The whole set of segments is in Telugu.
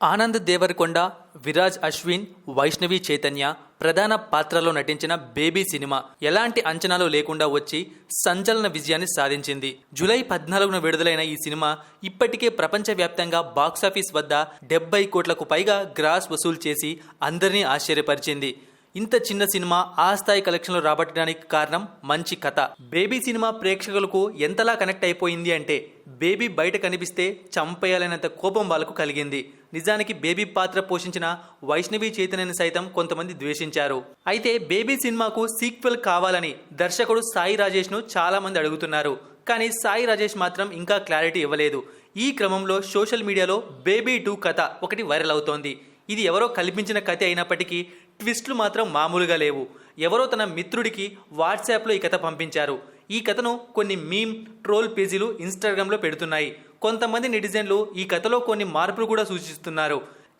ఆనంద్ దేవరకొండ, విరాజ్ అశ్విన్, వైష్ణవి చైతన్య ప్రధాన పాత్రలో నటించిన బేబీ సినిమా ఎలాంటి అంచనాలు లేకుండా వచ్చి సంచలన విజయాన్ని సాధించింది. జూలై 14న విడుదలైన ఈ సినిమా ఇప్పటికే ప్రపంచవ్యాప్తంగా బాక్సాఫీస్ వద్ద 70 కోట్లకు పైగా గ్రాస్ వసూలు చేసి అందరినీ ఆశ్చర్యపరిచింది. ఇంత చిన్న సినిమా ఆ స్థాయి కలెక్షన్లు రాబట్టడానికి కారణం మంచి కథ. బేబీ సినిమా ప్రేక్షకులకు ఎంతలా కనెక్ట్ అయిపోయింది అంటే బేబీ బయట కనిపిస్తే చంపేయాలనేంత కోపం వాళ్ళకు కలిగింది. నిజానికి బేబీ పాత్ర పోషించిన వైష్ణవి చైతన్యని సైతం కొంతమంది ద్వేషించారు. అయితే బేబీ సినిమాకు సీక్వెల్ కావాలని దర్శకుడు సాయి రాజేష్ ను చాలా మంది అడుగుతున్నారు. కానీ సాయి రాజేష్ మాత్రం ఇంకా క్లారిటీ ఇవ్వలేదు. ఈ క్రమంలో సోషల్ మీడియాలో బేబీ 2 కథ ఒకటి వైరల్ అవుతోంది. ఇది ఎవరో కల్పించిన కథ అయినప్పటికీ ట్విస్టులు మాత్రం మామూలుగా లేవు. ఎవరో తన మిత్రుడికి వాట్సాప్లో ఈ కథ పంపించారు. ఈ కథను కొన్ని మీమ్, ట్రోల్ పేజీలు ఇన్స్టాగ్రామ్లో పెడుతున్నాయి. కొంతమంది నెటిజన్లు ఈ కథలో కొన్ని మార్పులు కూడా సూచిస్తున్నారు.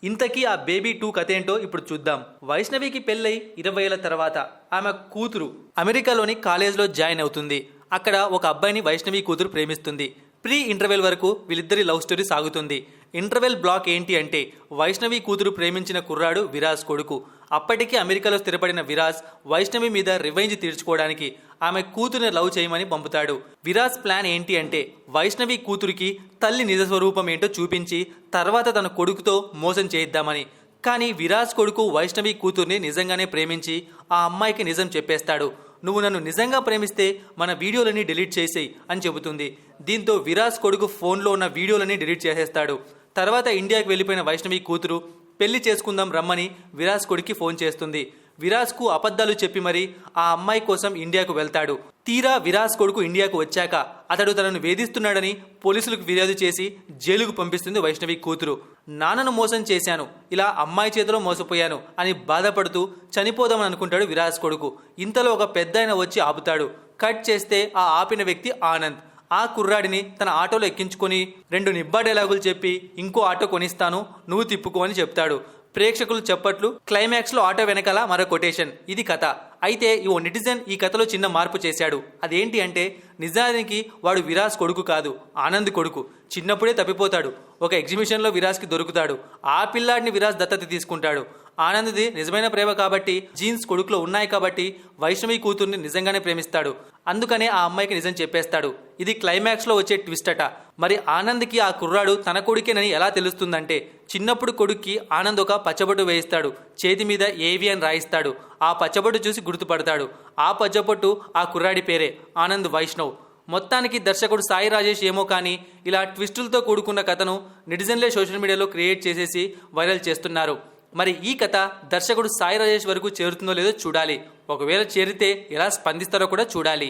ఇంతకీ ఆ బేబీ 2 కథ ఏంటో ఇప్పుడు చూద్దాం. వైష్ణవికి పెళ్ళై 20 ఏళ్ల తర్వాత ఆమె కూతురు అమెరికాలోని కాలేజ్లో జాయిన్ అవుతుంది. అక్కడ ఒక అబ్బాయిని వైష్ణవి కూతురు ప్రేమిస్తుంది. ప్రీ ఇంటర్వెల్ వరకు వీళ్ళిద్దరి లవ్ స్టోరీ సాగుతుంది. ఇంటర్వెల్ బ్లాక్ ఏంటి అంటే వైష్ణవి కూతురు ప్రేమించిన కుర్రాడు విరాజ్ కొడుకు. అప్పటికే అమెరికాలో స్థిరపడిన విరాజ్ వైష్ణవి మీద రివెంజ్ తీర్చుకోవడానికి ఆమె కూతురుని లవ్ చేయమని పంపుతాడు. విరాజ్ ప్లాన్ ఏంటి అంటే వైష్ణవి కూతురికి తల్లి నిజ స్వరూపం ఏంటో చూపించి తర్వాత తన కొడుకుతో మోసం చేయిద్దామని. కానీ విరాజ్ కొడుకు వైష్ణవి కూతుర్ని నిజంగానే ప్రేమించి ఆ అమ్మాయికి నిజం చెప్పేస్తాడు. నువ్వు నన్ను నిజంగా ప్రేమిస్తే మన వీడియోలని డిలీట్ చేసేయి అని చెబుతుంది. దీంతో విరాజ్ కొడుకు ఫోన్లో ఉన్న వీడియోలని డిలీట్ చేసేస్తాడు. తర్వాత ఇండియాకి వెళ్ళిపోయిన వైష్ణవి కూతురు పెళ్లి చేసుకుందాం రమ్మని విరాజ్ కొడుక్కి ఫోన్ చేస్తుంది. విరాజ్కు అబద్ధాలు చెప్పి మరి ఆ అమ్మాయి కోసం ఇండియాకు వెళ్తాడు. తీరా విరాజ్ కొడుకు ఇండియాకు వచ్చాక అతడు తనను వేధిస్తున్నాడని పోలీసులకు ఫిర్యాదు చేసి జైలుకు పంపిస్తుంది వైష్ణవి కూతురు. నాన్నను మోసం చేశాను, ఇలా అమ్మాయి చేతిలో మోసపోయాను అని బాధపడుతూ చనిపోదామని అనుకుంటాడు విరాజ్ కొడుకు. ఇంతలో ఒక పెద్దాయన వచ్చి ఆపుతాడు. కట్ చేస్తే ఆ ఆపిన వ్యక్తి ఆనంద్. ఆ కుర్రాడిని తన ఆటోలో ఎక్కించుకొని 2 నిబ్బా డైలాగులు చెప్పి ఇంకో ఆటో కొనిస్తాను, నువ్వు తిప్పుకో అని చెప్తాడు. ప్రేక్షకులు చప్పట్లు. క్లైమాక్స్ లో ఆటో వెనకాల మరో కొటేషన్. ఇది కథ. అయితే ఓ నెటిజన్ ఈ కథలో చిన్న మార్పు చేశాడు. అదేంటి అంటే నిజానికి వాడు విరాజ్ కొడుకు కాదు, ఆనంద్ కొడుకు. చిన్నప్పుడే తప్పిపోతాడు. ఒక ఎగ్జిబిషన్లో విరాజ్కి దొరుకుతాడు. ఆ పిల్లాడిని విరాజ్ దత్తత తీసుకుంటాడు. ఆనంద్ది నిజమైన ప్రేమ కాబట్టి, జీన్స్ కొడుకులో ఉన్నాయి కాబట్టి వైష్ణవి కూతుర్ని నిజంగానే ప్రేమిస్తాడు. అందుకనే ఆ అమ్మాయికి నిజం చెప్పేస్తాడు. ఇది క్లైమాక్స్ లో వచ్చే ట్విస్ట్ అట. మరి ఆనంద్కి ఆ కుర్రాడు తన కొడుకేనని ఎలా తెలుస్తుందంటే చిన్నప్పుడు కొడుక్కి ఆనంద్ ఒక పచ్చబొట్టు వేయిస్తాడు. చేతి మీద ఏవి అని రాయిస్తాడు. ఆ పచ్చబొట్టు చూసి గుర్తుపడతాడు. ఆ పచ్చబొట్టు ఆ కుర్రాడి పేరే, ఆనంద్ వైష్ణవ్. మొత్తానికి దర్శకుడు సాయి రాజేష్ ఏమో కానీ ఇలా ట్విస్టులతో కూడుకున్న కథను నెటిజన్లే సోషల్ మీడియాలో క్రియేట్ చేసేసి వైరల్ చేస్తున్నారు. మరి ఈ కథ దర్శకుడు సాయి రాజేష్ వరకు చేరుతుందో లేదో చూడాలి. ఒకవేళ చేరితే ఎలా స్పందిస్తారో కూడా చూడాలి.